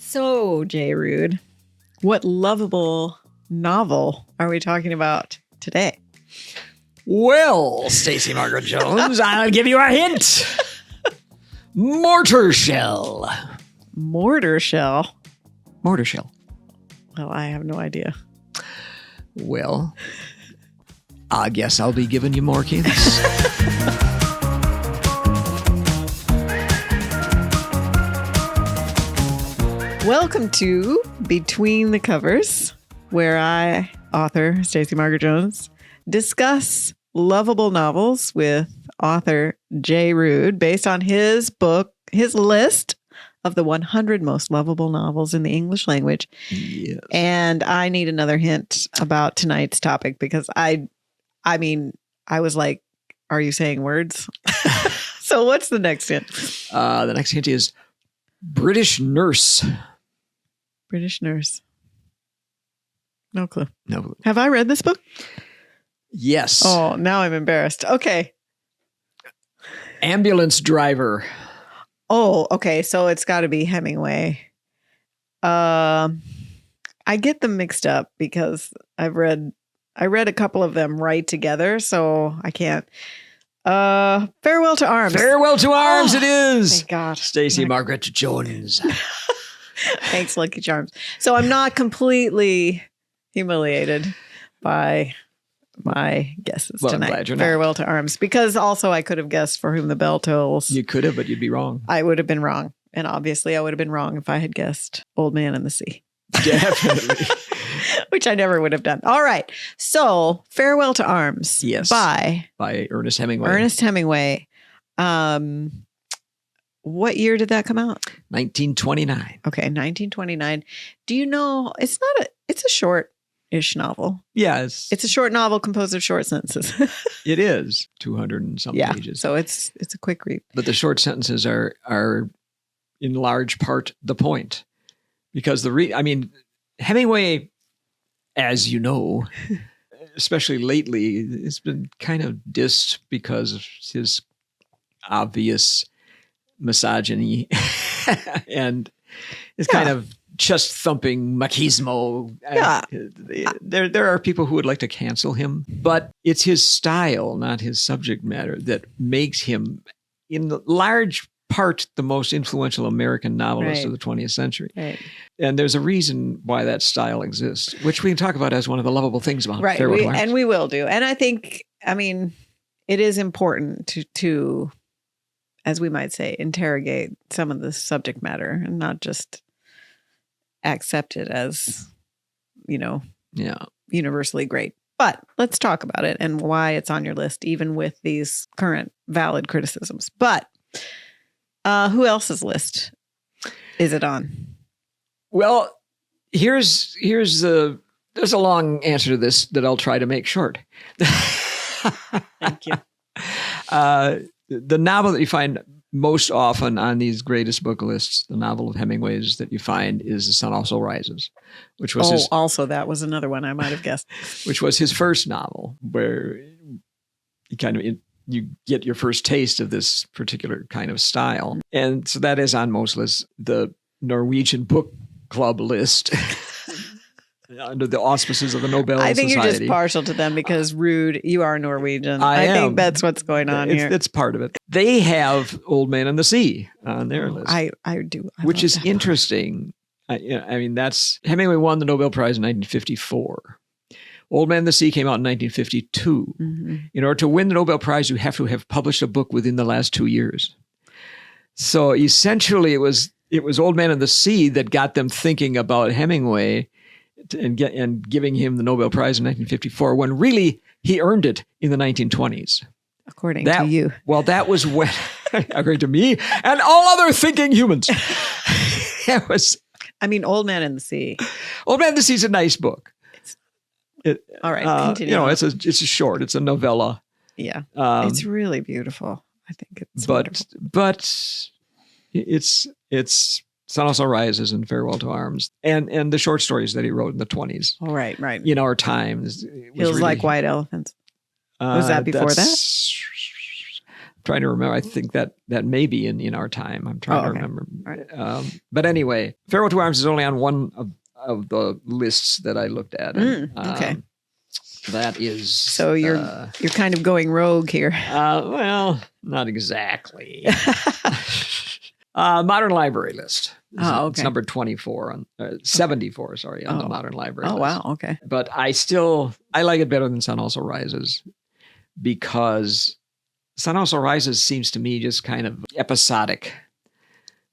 So, J. Ruud, what lovable novel are we talking about today? Well, Stacey Margaret Jones, I'll give you a hint. Mortar shell. Mortar shell? Mortar shell. Well, I have no idea. Well, I guess I'll be giving you more hints. Welcome to Between the Covers, where I, author Stacey Margaret Jones, discuss lovable novels with author J. Ruud based on his book, his list of the 100 most lovable novels in the English language. Yes. And I need another hint about tonight's topic because I was like, are you saying words? So what's the next hint? The next hint is British nurse. British nurse. No clue. No. Have I read this book? Yes. Oh, now I'm embarrassed. Okay. Ambulance driver. Oh, okay. So it's got to be Hemingway. I get them mixed up because I read a couple of them right together, so I can't. Farewell to Arms. Farewell to Arms. It is. Thank God. Stacey Margaret Jones. Thanks, Lucky Charms. So I'm not completely humiliated by my guesses Well, I'm tonight. glad you're not. Farewell to Arms. Because also I could have guessed For Whom the Bell Tolls. You could have, but you'd be wrong. I would have been wrong. And obviously I would have been wrong if I had guessed Old Man and the Sea. Definitely. Which I never would have done. All right. So Farewell to Arms. Yes. By Ernest Hemingway. Ernest Hemingway. What year did that come out? 1929. Okay, 1929. Do you know, it's a short-ish novel. Yeah, It's a short novel composed of short sentences. it is 200 and some pages. So it's a quick read. But the short sentences are in large part the point, because Hemingway, as you know, especially lately, has been kind of dissed because of his obvious misogyny and his kind of chest-thumping machismo. Yeah. There are people who would like to cancel him, but it's his style, not his subject matter, that makes him, in large part, the most influential American novelist of the 20th century. Right. And there's a reason why that style exists, which we can talk about as one of the lovable things about Right. Farewell to Arms. We will do. And I think, it is important to, as we might say, interrogate some of the subject matter and not just accept it as, universally great. But let's talk about it and why it's on your list, even with these current valid criticisms. But who else's list is it on? Well, there's a long answer to this that I'll try to make short. Thank you. The novel that you find most often on these greatest book lists, the novel of Hemingway's that you find, is The Sun Also Rises, which was also that was another one I might have guessed. Which was his first novel, where you get your first taste of this particular kind of style. And so that is on most lists. The Norwegian Book Club list under the auspices of the Nobel Society. I think you're just partial to them because, Ruud, you are Norwegian. I think that's what's going on here. It's part of it. They have Old Man and the Sea on their list. I do. Which is interesting. That's Hemingway won the Nobel Prize in 1954. Old Man and the Sea came out in 1952. Mm-hmm. In order to win the Nobel Prize, you have to have published a book within the last 2 years. So essentially, it was Old Man and the Sea that got them thinking about Hemingway and giving him the Nobel Prize in 1954, when really he earned it in the 1920s. According to you. Well, that was when, according to me and all other thinking humans. It was. Old Man and the Sea. Old Man and the Sea is a nice book. All right, continue. It's a short. It's a novella. Yeah, it's really beautiful. I think it's wonderful. But it's Sun Also Rises and Farewell to Arms and the short stories that he wrote in the 20s. Oh, right. In our time. Feels Like White Elephants. Was that before that? trying to remember. I think that may be in our time. I'm trying to remember. Right. But anyway, Farewell to Arms is only on one of the lists that I looked at. Okay. That is. So you're kind of going rogue here. Well, not exactly. Modern Library list. It's number 24 on 74. Sorry, on the Modern Library list. Oh wow, okay. But I like it better than Sun Also Rises, because Sun Also Rises seems to me just kind of episodic.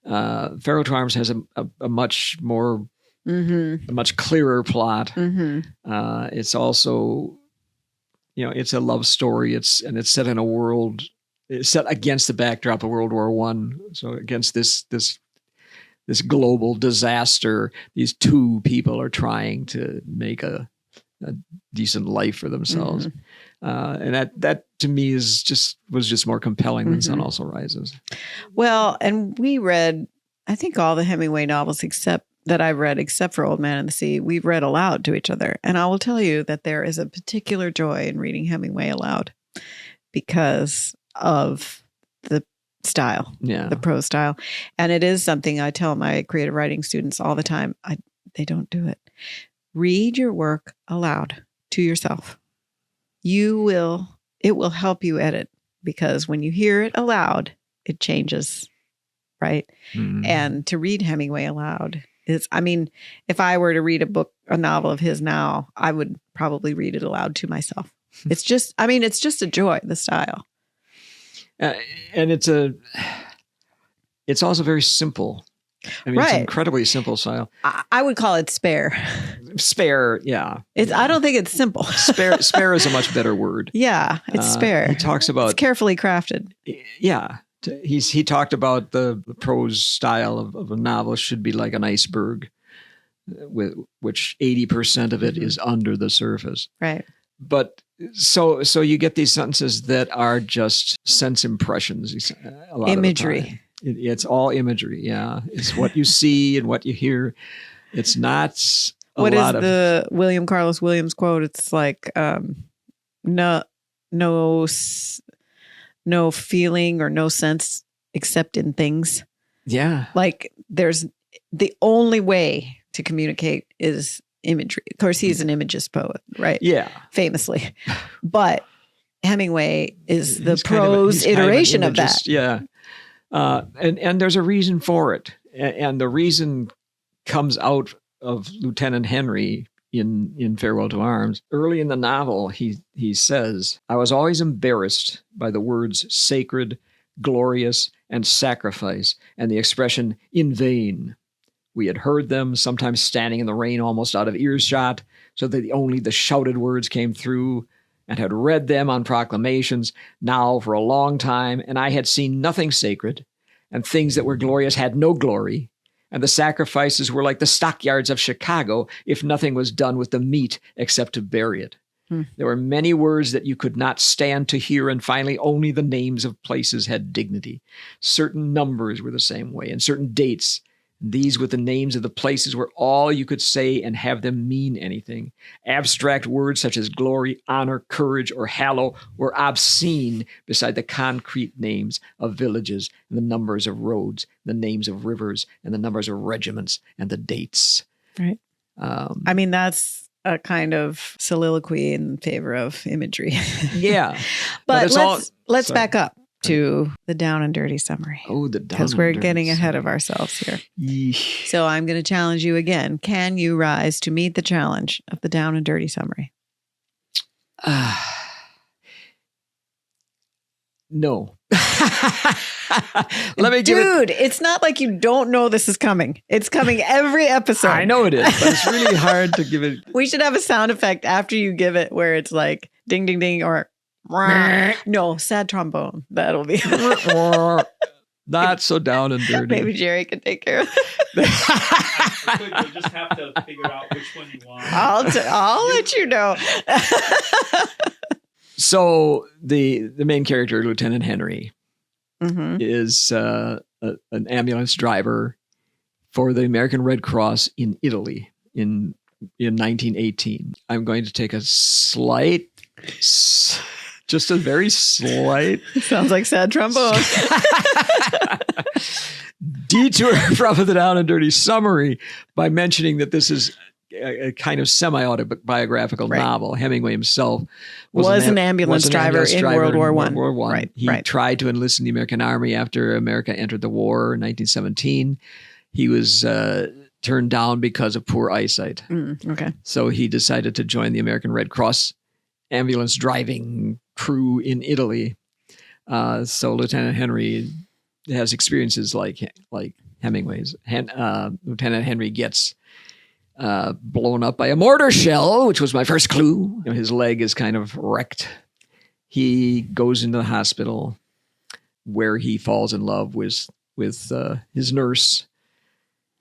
Farewell to Arms has a much more, a much clearer plot. It's also, it's a love story. It's set in a world. It's set against the backdrop of World War I. So against this global disaster, these two people are trying to make a decent life for themselves. And that to me was just more compelling than Sun Also Rises. Well, and we read, I think, all the Hemingway novels that I've read, except for Old Man and the Sea, we've read aloud to each other. And I will tell you that there is a particular joy in reading Hemingway aloud because of the style, the prose style. And it is something I tell my creative writing students all the time. They don't do it. Read your work aloud to yourself. It will help you edit, because when you hear it aloud, it changes, right? And to read Hemingway aloud is, if I were to read a novel of his now, I would probably read it aloud to myself. It's just a joy, the style. And it's also very simple. It's an incredibly simple style. I would call it spare. Spare, yeah. I don't think it's simple. Spare is a much better word. Yeah, it's spare. He talks about... It's carefully crafted. Yeah. He talked about the prose style of a novel should be like an iceberg, with which 80% of it is under the surface. Right. But so you get these sentences that are just sense impressions. A lot imagery. Of the time. It's all imagery. Yeah, it's what you see and what you hear. It's not. What is the William Carlos Williams quote? It's like no feeling or no sense except in things. Yeah, like there's the only way to communicate is imagery. Of course, he's an imagist poet, right? Yeah. Famously. But Hemingway is the prose iteration of that. Yeah. And there's a reason for it. And the reason comes out of Lieutenant Henry in Farewell to Arms. Early in the novel, he says, "I was always embarrassed by the words sacred, glorious, and sacrifice, and the expression in vain. We had heard them, sometimes standing in the rain almost out of earshot, so that only the shouted words came through, and had read them on proclamations now for a long time, and I had seen nothing sacred, and things that were glorious had no glory, and the sacrifices were like the stockyards of Chicago if nothing was done with the meat except to bury it. There were many words that you could not stand to hear, and finally only the names of places had dignity. Certain numbers were the same way, and certain dates. These with the names of the places were all you could say and have them mean anything. Abstract words such as glory, honor, courage, or hallow were obscene beside the concrete names of villages and the numbers of roads, the names of rivers and the numbers of regiments and the dates." Right. That's a kind of soliloquy in favor of imagery. Yeah. but let's back up to the down and dirty summary. Oh, the down and dirty, because we're getting ahead of ourselves here. Yeesh. So I'm going to challenge you again. Can you rise to meet the challenge of the down and dirty summary? No. Dude, it's not like you don't know this is coming. It's coming every episode. I know it is, but it's really hard to give it. We should have a sound effect after you give it where it's like ding, ding, ding, or no, sad trombone. That'll be not so down and dirty. Maybe Jerry can take care of it. You'll just have to figure out which one you want. I'll let you know. So the main character, Lieutenant Henry, is an ambulance driver for the American Red Cross in Italy in 1918. I'm going to take a slight, just Just a very slight Sounds like sad trombone. detour from the down and dirty summary by mentioning that this is a kind of semi-autobiographical novel. Hemingway himself was an ambulance driver in World War I. World War I. He tried to enlist in the American Army after America entered the war in 1917. He was turned down because of poor eyesight. Okay. So he decided to join the American Red Cross ambulance driving crew in Italy. So Lieutenant Henry has experiences like Hemingway's. Lieutenant Henry gets blown up by a mortar shell, which was my first clue. His leg is kind of wrecked. He goes into the hospital where he falls in love with his nurse,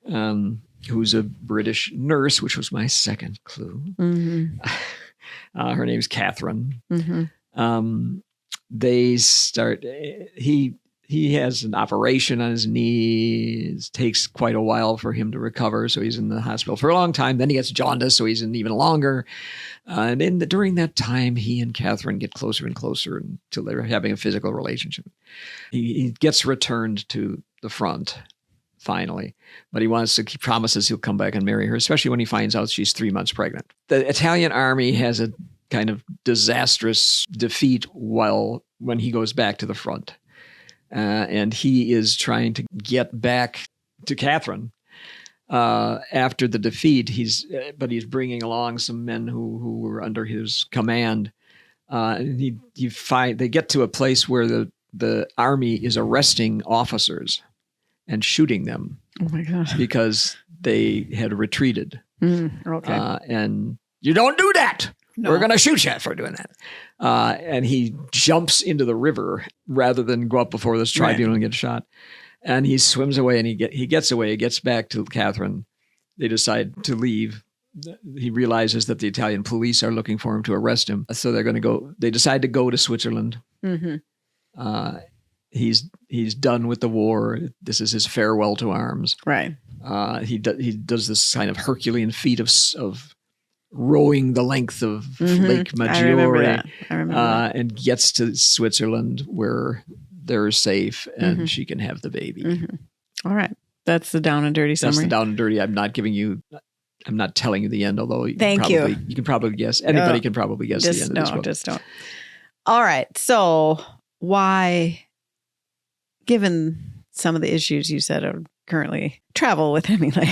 who's a British nurse, which was my second clue. Her name's Catherine. They start. He has an operation on his knee. It takes quite a while for him to recover, so he's in the hospital for a long time. Then he gets jaundice, so he's in even longer. And during that time, he and Catherine get closer and closer until they're having a physical relationship. He gets returned to the front, finally, but he promises he'll come back and marry her, especially when he finds out she's 3 months pregnant. The Italian army has a kind of disastrous defeat when he goes back to the front. And he is trying to get back to Catherine after the defeat. But he's bringing along some men who were under his command. And they get to a place where the army is arresting officers and shooting them. Oh my gosh! Because they had retreated. Okay. And you don't do that. No. We're going to shoot you for doing that. And he jumps into the river rather than go up before this tribunal and get shot. And he swims away and he gets away. He gets back to Catherine. They decide to leave. He realizes that the Italian police are looking for him to arrest him. So they're going to go. They decide to go to Switzerland. He's done with the war. This is his farewell to arms. Right. He does this kind of Herculean feat of rowing the length of Lake Maggiore. I remember that. And gets to Switzerland where they're safe and she can have the baby. All right. That's the down and dirty summary. That's the down and dirty. I'm not telling you the end, although you can probably guess. Anybody can probably guess the end of this book. Just don't. All right. So why, given some of the issues you said are currently travel with Hemingway,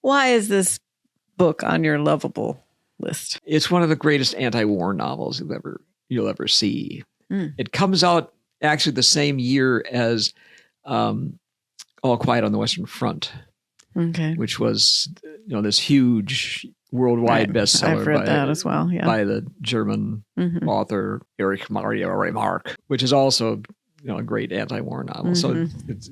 why is this book on your lovable list? It's one of the greatest anti-war novels you'll ever see. It comes out actually the same year as All Quiet on the Western Front, which was this huge worldwide bestseller. I've read that as well. Yeah, by the German author Erich Maria Remarque, which is also a great anti-war novel. So it's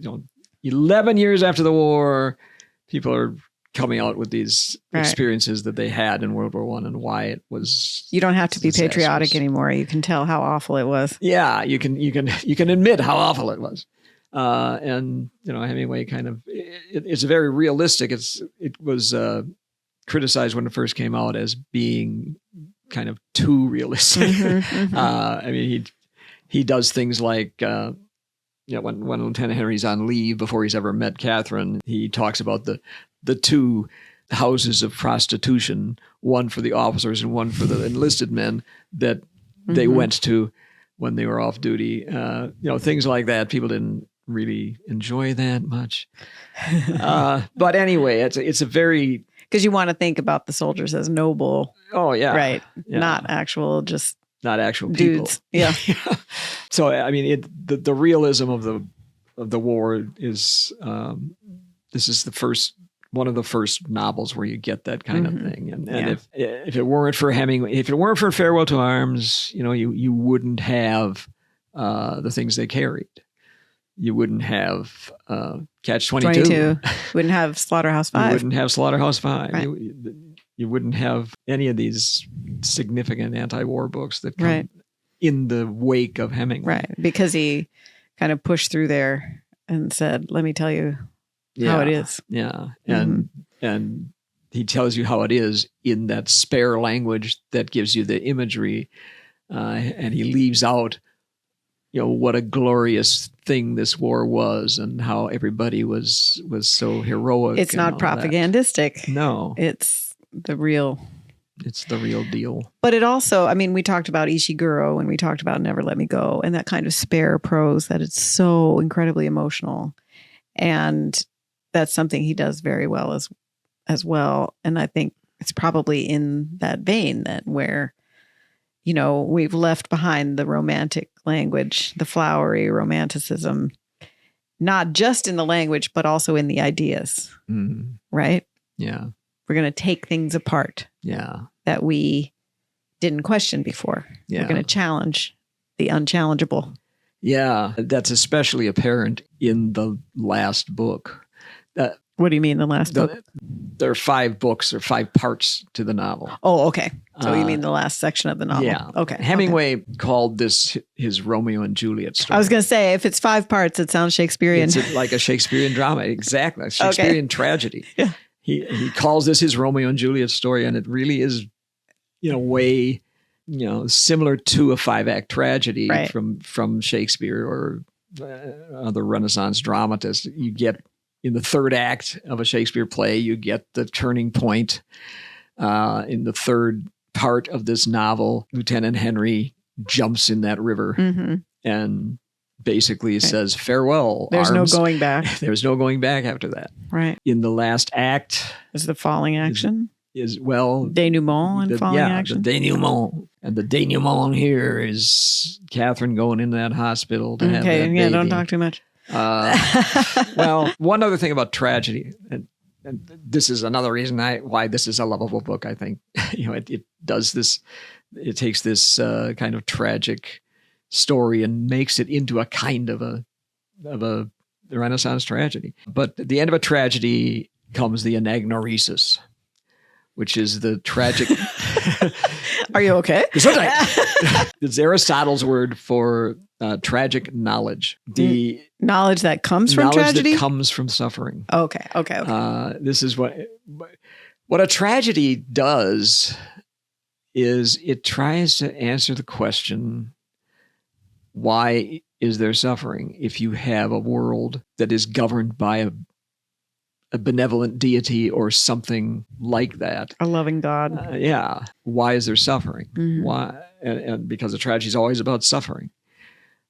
11 years after the war, people are coming out with these experiences that they had in World War I and why it was. You don't have to be patriotic anymore. You can tell how awful it was. Yeah, you can admit how awful it was. And Hemingway kind of it's very realistic. It was criticized when it first came out as being kind of too realistic. I mean, he does things like. When Lieutenant Henry's on leave before he's ever met Catherine, he talks about the two houses of prostitution, one for the officers and one for the enlisted men that they went to when they were off duty. Things like that. People didn't really enjoy that much. But anyway, it's a very... Because you want to think about the soldiers as noble. Oh, yeah. Right. Yeah. Not actual dudes. Yeah. So, I mean, the realism of the war is, this is one of the first novels where you get that kind of thing. And if it weren't for Hemingway, if it weren't for Farewell to Arms, you wouldn't have the things they carried. You wouldn't have Catch-22. Wouldn't have Slaughterhouse-Five. You wouldn't have Slaughterhouse-Five. Right. You wouldn't have any of these significant anti-war books that come in the wake of Hemingway. Right, because he kind of pushed through there and said, let me tell you how it is. Yeah, and he tells you how it is in that spare language that gives you the imagery and he leaves out, what a glorious thing this war was, and how everybody was so heroic. It's not propagandistic. No, it's the real deal. But it also, we talked about Ishiguro and we talked about Never Let Me Go, and that kind of spare prose that it's so incredibly emotional, and that's something he does very well as well. And I think it's probably in that vein that where, we've left behind the romantic language, the flowery romanticism, not just in the language, but also in the ideas, right? Yeah. We're going to take things apart that we didn't question before. Yeah. We're going to challenge the unchallengeable. Yeah, that's especially apparent in the last book. What do you mean the last book? There are 5 books or 5 parts to the novel. Oh, okay. So you mean the last section of the novel? Yeah. Okay. Hemingway called this his Romeo and Juliet story. I was going to say, if it's 5 parts, it sounds Shakespearean. It's like a Shakespearean drama. Exactly. A Shakespearean tragedy. Yeah. He calls this his Romeo and Juliet story, and it really is, way, similar to a 5-act tragedy from Shakespeare or other Renaissance dramatists. You get in the 3rd act of a Shakespeare play, you get the turning point. In the 3rd part of this novel, Lieutenant Henry jumps in that river and basically says, farewell, There's arms. no going back. There's no going back after that. Right. In the last act. Is the falling action? Is denouement and falling action? The denouement. And the denouement here is Catherine going into that hospital to have that baby. Don't talk too much. Well, one other thing about tragedy, and this is another reason why this is a lovable book, I think. It does this, it takes this kind of tragic story and makes it into a kind of a Renaissance tragedy. But at the end of a tragedy comes the anagnoresis, which is the tragic... Are you okay? It's Aristotle's word for tragic knowledge. The knowledge that comes from tragedy? tragedy? That comes from suffering. Okay. This is what a tragedy does is it tries to answer the question, why is there suffering if you have a world that is governed by a benevolent deity or something like that? A loving God. Why is there suffering? Why? And because a tragedy is always about suffering.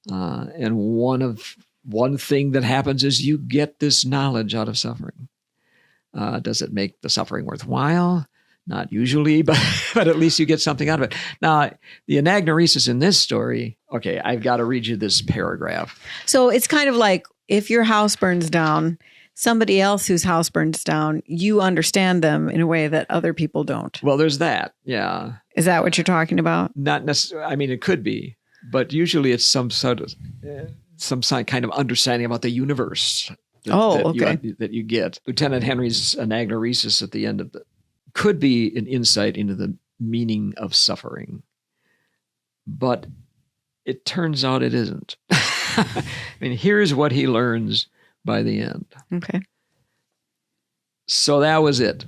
And one thing that happens is you get this knowledge out of suffering. Does it make the suffering worthwhile? Not usually, but at least you get something out of it. Now, the anagnoresis in this story, okay, I've got to read you this paragraph. So it's kind of like if your house burns down, somebody else whose house burns down, you understand them in a way that other people don't. Well, there's that. Yeah. Is that what you're talking about? Not necessarily. It could be, but usually it's some kind of understanding about the universe. That you get. Lieutenant Henry's anagnoresis at the end of could be an insight into the meaning of suffering, but it turns out it isn't. Here's what he learns by the end. Okay. So that was it.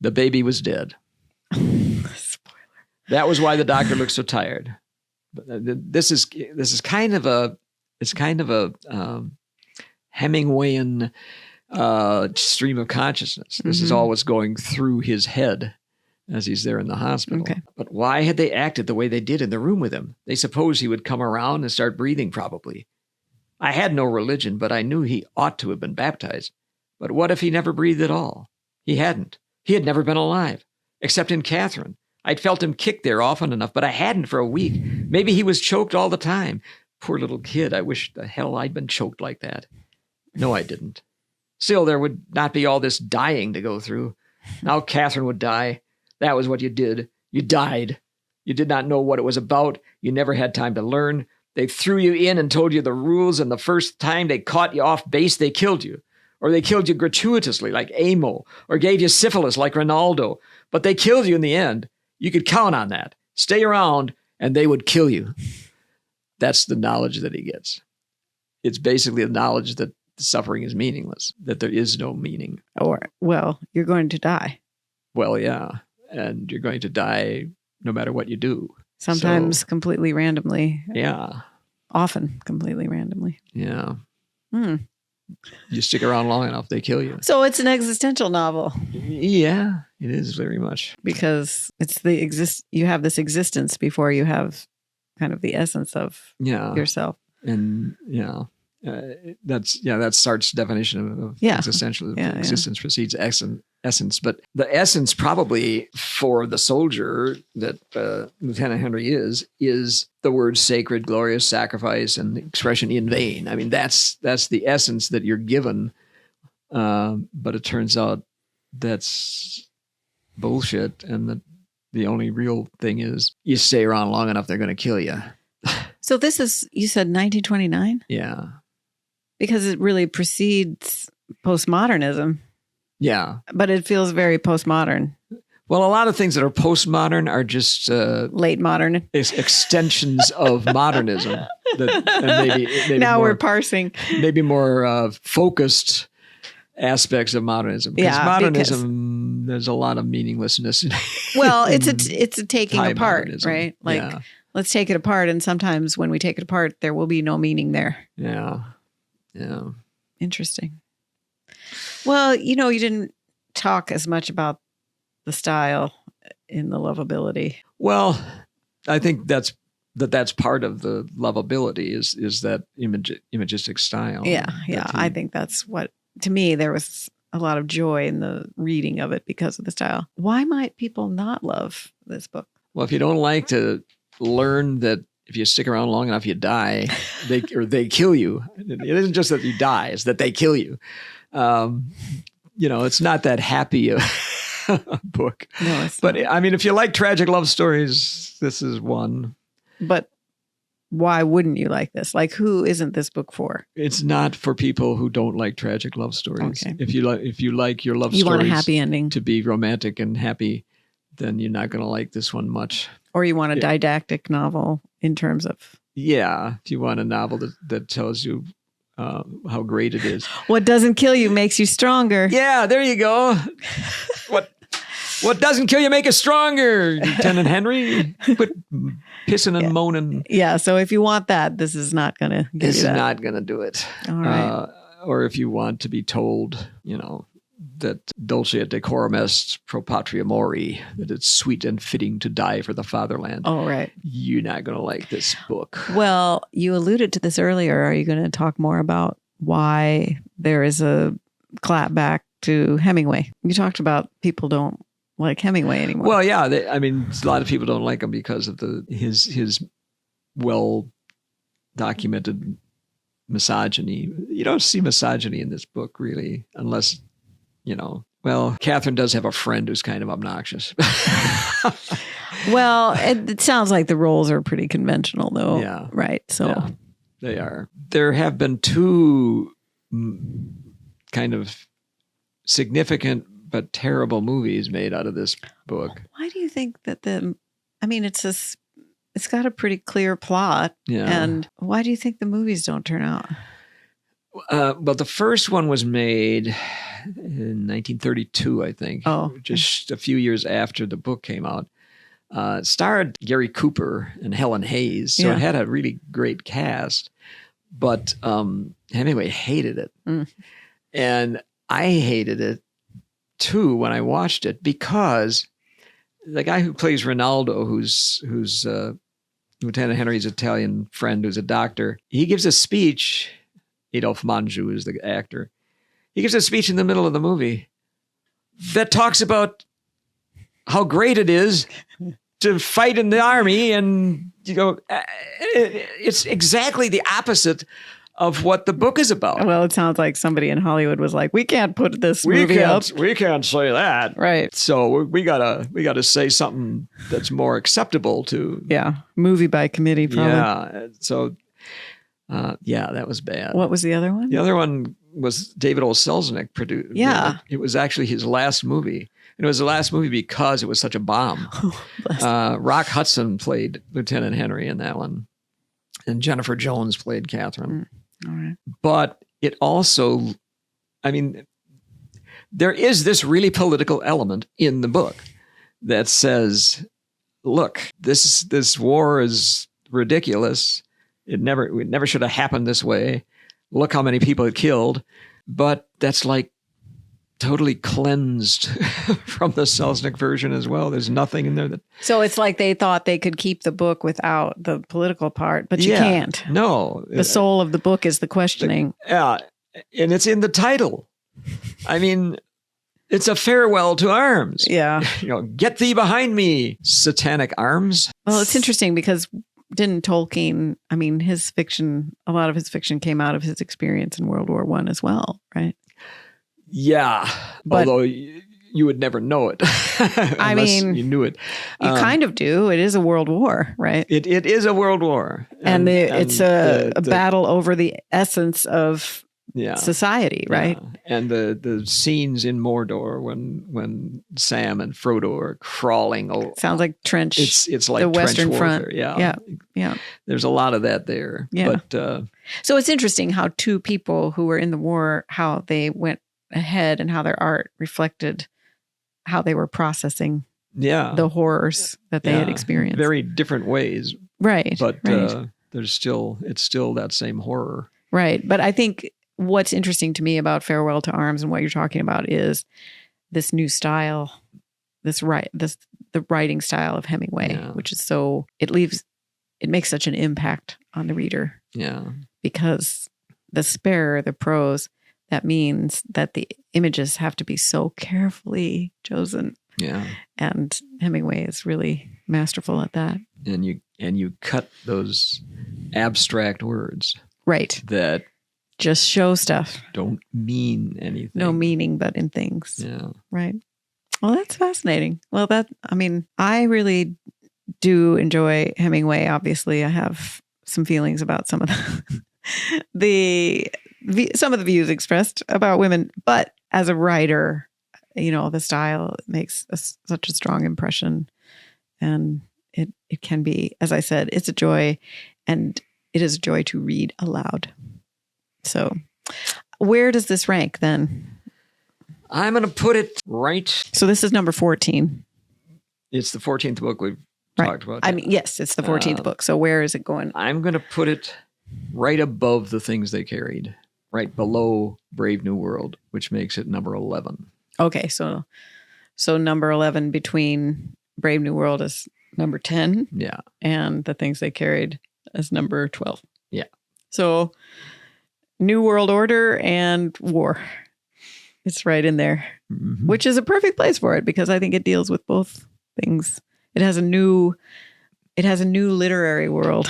The baby was dead. Spoiler. That was why the doctor looked so tired. This is kind of a Hemingwayan stream of consciousness. This is all what's going through his head as he's there in the hospital. Okay. But why had they acted the way they did in the room with him? They supposed he would come around and start breathing, probably. I had no religion, but I knew he ought to have been baptized. But what if he never breathed at all? He hadn't. He had never been alive, except in Catherine. I'd felt him kick there often enough, but I hadn't for a week. Maybe he was choked all the time. Poor little kid. I wish the hell I'd been choked like that. No, I didn't. Still, there would not be all this dying to go through. Now Catherine would die. That was what you did. You died. You did not know what it was about. You never had time to learn. They threw you in and told you the rules, and the first time they caught you off base, they killed you. Or they killed you gratuitously, like Amo, or gave you syphilis, like Ronaldo. But they killed you in the end. You could count on that. Stay around, and they would kill you. That's the knowledge that he gets. It's basically the knowledge that suffering is meaningless, that there is no meaning. Or, well, you're going to die. Well, yeah. And you're going to die no matter what you do. Sometimes completely randomly. Yeah. Often completely randomly. Yeah. Hmm. You stick around long enough, they kill you. So it's an existential novel Yeah, it is very much. because it's you have this existence before you have kind of the essence of yourself. And that's Sartre's definition of existential. Existence precedes essence. But the essence probably for the soldier that Lieutenant Henry is the words sacred, glorious, sacrifice, and the expression in vain. I mean, that's the essence that you're given. But it turns out that's bullshit. And that the only real thing is you stay around long enough, they're going to kill you. So this is, you said 1929? Yeah. Because it really precedes postmodernism. Yeah. But it feels very postmodern. Well, a lot of things that are postmodern are just late modern extensions of modernism. Maybe now more, we're parsing. Maybe more focused aspects of modernism. Because modernism, there's a lot of meaninglessness. Well, it's a taking apart, modernism. right? Like, let's take it apart. And sometimes when we take it apart, there will be no meaning there. Yeah. Yeah. Interesting. Well, you didn't talk as much about the style in the lovability. Well, I think that's part of the lovability is that imagistic style. Yeah. I think that's what, to me, there was a lot of joy in the reading of it because of the style. Why might people not love this book? Well, if you don't like to learn that if you stick around long enough, you die, they kill you. It isn't just that you die; it's that they kill you. It's not that happy a book. No, it's but not. I mean, if you like tragic love stories, this is one. But why wouldn't you like this? Like, who isn't this book for? It's not for people who don't like tragic love stories. Okay. If you like your love stories, you want a happy ending to be romantic and happy, then you're not going to like this one much. Or you want a didactic novel in terms of... Yeah, if you want a novel that tells you how great it is. What doesn't kill you makes you stronger. Yeah, there you go. What doesn't kill you make you stronger, Lieutenant Henry. Quit pissing and moaning. Yeah, so if you want that, this is not going to give you that. This is not going to do it. All right. Or if you want to be told, that dulce et decorum est pro patria mori, that it's sweet and fitting to die for the fatherland. Oh, right. You're not going to like this book. Well, you alluded to this earlier. Are you going to talk more about why there is a clapback to Hemingway? You talked about people don't like Hemingway anymore. Well, yeah. A lot of people don't like him because of his well-documented misogyny. You don't see misogyny in this book, really, unless... well, Catherine does have a friend who's kind of obnoxious. Well, it sounds like the roles are pretty conventional, though. Yeah. Right. So they are. There have been two kind of significant but terrible movies made out of this book. Why do you think that it's got a pretty clear plot. Yeah. And why do you think the movies don't turn out? Well, the first one was made in 1932, I think. Oh. Just a few years after the book came out. It starred Gary Cooper and Helen Hayes, so it had a really great cast. But Hemingway hated it. Mm. And I hated it, too, when I watched it, because the guy who plays Rinaldo, who's Lieutenant Henry's Italian friend who's a doctor, he gives a speech. Adolphe Manjou is the actor. He gives a speech in the middle of the movie that talks about how great it is to fight in the army. And, it's exactly the opposite of what the book is about. Well, it sounds like somebody in Hollywood was like, we can't put this movie up. We can't say that. Right. So we gotta say something that's more acceptable to. Yeah. Movie by committee, probably. Yeah. So, that was bad. What was the other one? The other one was David O. Selznick produced. Yeah. It was actually his last movie. And it was the last movie because it was such a bomb. Rock Hudson played Lieutenant Henry in that one. And Jennifer Jones played Catherine. All right. But it also, there is this really political element in the book that says, look, this war is ridiculous. It never should have happened this way. Look how many people it killed. But that's like totally cleansed from the Selznick version as well. There's nothing in there that... So it's like they thought they could keep the book without the political part, but you can't. No. The soul of the book is the questioning. Yeah. And it's in the title. I mean, it's a farewell to arms. Yeah. Get thee behind me, satanic arms. Well, it's interesting because didn't Tolkien, I mean, a lot of his fiction came out of his experience in World War I as well, right? Yeah. But, although you would never know it. I mean, you knew it. You kind of do. It is a world war, right? It is a world war. And it's a battle over the essence of society, right? Yeah. And the scenes in Mordor when Sam and Frodo are crawling. Sounds like trench. It's like the Western warfare. Front. Yeah. There's a lot of that there. Yeah. But, so it's interesting how two people who were in the war, how they went ahead and how their art reflected how they were processing the horrors that they had experienced. Very different ways. Right. But right. it's still that same horror. Right. But I think what's interesting to me about Farewell to Arms and what you're talking about is this new style, the writing style of Hemingway, which is it makes such an impact on the reader. Yeah. Because the prose, that means that the images have to be so carefully chosen. Yeah. And Hemingway is really masterful at that. And you cut those abstract words. Right. That just show stuff. Don't mean anything. No meaning but in things. Yeah. Right. Well, that's fascinating. Well, I really do enjoy Hemingway. Obviously, I have some feelings about some of the views expressed about women, but as a writer, the style makes such a strong impression, and it can be, as I said, it's a joy, and it is a joy to read aloud. So, where does this rank then? I'm going to put it right. So this is number 14. It's the 14th book we've talked about. I mean, yes, it's the 14th book. So where is it going? I'm going to put it right above the things they carried, right below Brave New World, which makes it number 11. Okay, so number 11 between Brave New World is number 10. Yeah. And the things they carried as number 12. Yeah. So New World Order and war. It's right in there, which is a perfect place for it because I think it deals with both things. It has a new literary world.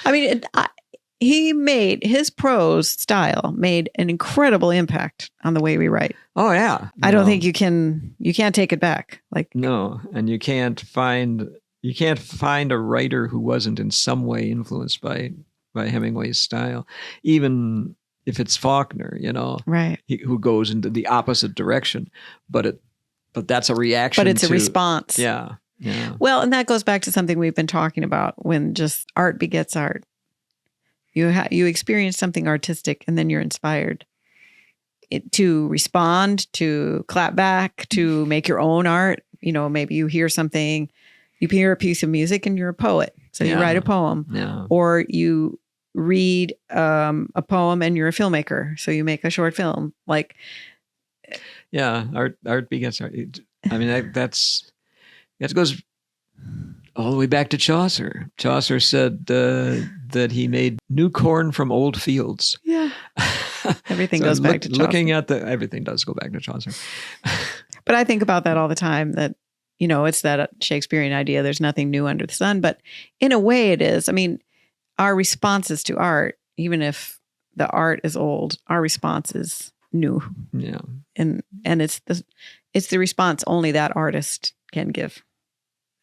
I mean, his prose style made an incredible impact on the way we write. Oh yeah. I don't think you can't take it back. Like no, and you can't find a writer who wasn't in some way influenced by Hemingway's style, even if it's Faulkner, right, who goes into the opposite direction, but that's a reaction. But it's a response. Yeah. Yeah. Well, and that goes back to something we've been talking about when just art begets art. You experience something artistic and then you're inspired to respond, to clap back, to make your own art. Maybe you hear something, you hear a piece of music and you're a poet. So you write a poem. Yeah. Or you read a poem and you're a filmmaker. So you make a short film. Like, yeah, art begets art. I mean, that goes all the way back to Chaucer. Chaucer said that he made new corn from old fields. Yeah. Everything goes back to Chaucer. Everything does go back to Chaucer. But I think about that all the time, that, it's that Shakespearean idea, there's nothing new under the sun. But in a way it is. I mean, our responses to art, even if the art is old, our response is new. Yeah. And it's the response only that artist can give.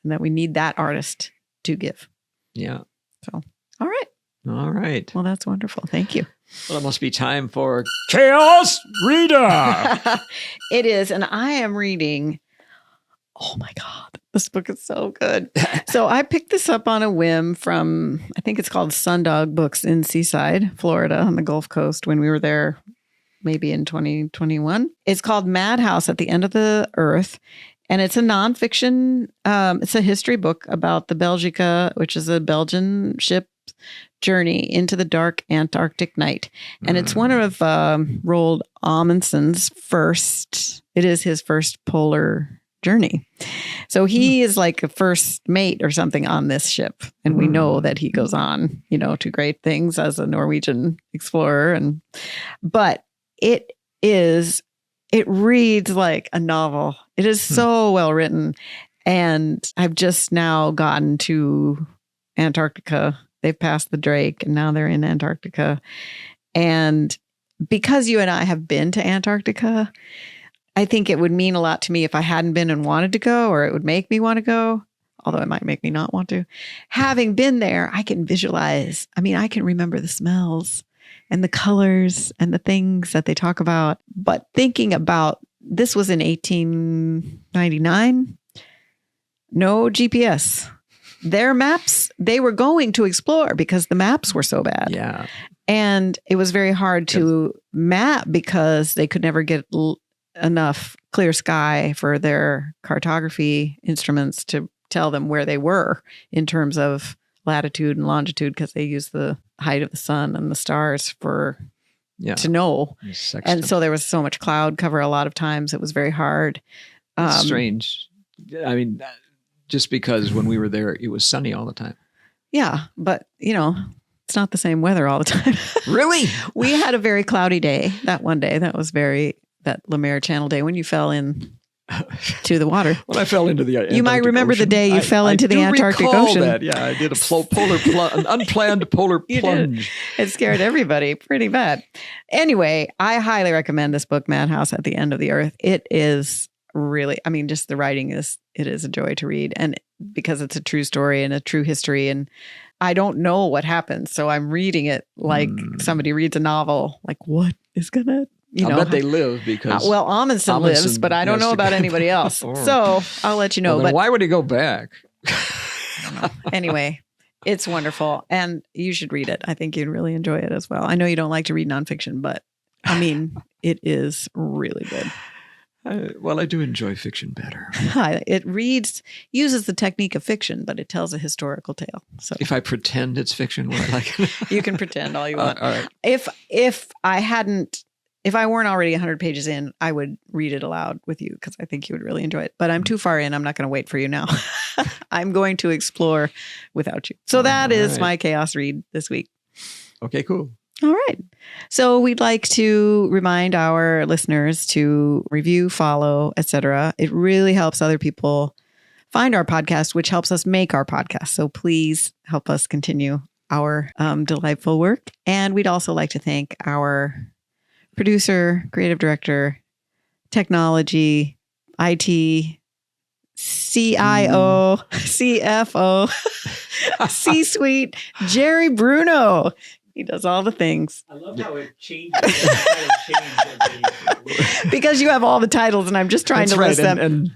And that we need that artist to give. Yeah. So, all right. All right. Well, that's wonderful. Thank you. Well, it must be time for Chaos Reader. It is. And I am reading. Oh my God. This book is so good. So I picked this up on a whim from, I think it's called Sundog Books in Seaside, Florida, on the Gulf Coast when we were there maybe in 2021. It's called Madhouse at the End of the Earth. And it's a nonfiction, it's a history book about the Belgica, which is a Belgian ship journey into the dark Antarctic night. And it's one of Roald Amundson's first, it is his first polar journey. So he is like a first mate or something on this ship. And we know that he goes on, to great things as a Norwegian explorer. But it reads like a novel. It is so well written. And I've just now gotten to Antarctica. They've passed the Drake and now they're in Antarctica. And because you and I have been to Antarctica, I think it would mean a lot to me if I hadn't been and wanted to go, or it would make me want to go, although it might make me not want to. Having been there, I can visualize. I can remember the smells and the colors and the things that they talk about. But thinking about, this was in 1899, no GPS. Their maps, they were going to explore because the maps were so bad. Yeah. And it was very hard to map because they could never get enough clear sky for their cartography instruments to tell them where they were in terms of latitude and longitude, because they use the height of the sun and the stars to know. And so there was so much cloud cover a lot of times. It was very hard. It's strange. Just because when we were there, it was sunny all the time. Yeah. But, it's not the same weather all the time. Really? We had a very cloudy day that one day. That was that Lemaire Channel day when you fell in to the water. When I fell into the Antarctic You might remember Ocean. the day you fell into the Antarctic Ocean. That. Yeah, I did an unplanned polar plunge. It scared everybody pretty bad. Anyway, I highly recommend this book, Madhouse at the End of the Earth. It is really, just the writing it is a joy to read, and because it's a true story and a true history, and I don't know what happens, so I'm reading it like somebody reads a novel. Like, what is gonna? I bet they live because Amundsen lives, but I don't know about anybody else. So I'll let you know. Well, but why would he go back? Anyway, it's wonderful, and you should read it. I think you'd really enjoy it as well. I know you don't like to read nonfiction, but it is really good. I do enjoy fiction better. It uses the technique of fiction, but it tells a historical tale. So if I pretend it's fiction, what I like it? You can pretend all you want. All right. If I weren't already 100 pages in, I would read it aloud with you because I think you would really enjoy it. But I'm too far in. I'm not going to wait for you now. I'm going to explore without you. So that is my chaos read this week. Okay, cool. All right. So we'd like to remind our listeners to review, follow, etc. It really helps other people find our podcast, which helps us make our podcast. So please help us continue our delightful work. And we'd also like to thank our producer, creative director, technology, IT, CIO, CFO, C-suite, Jerry Bruno. He does all the things. I love how it changes. Because you have all the titles and I'm just trying to list them. And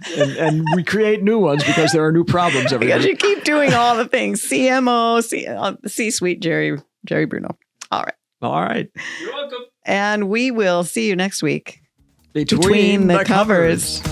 we create new ones because there are new problems every Because day. you keep doing all the things. CMO, C-suite, Jerry Bruno. All right. All right. You're welcome. And we will see you next week. Between the covers.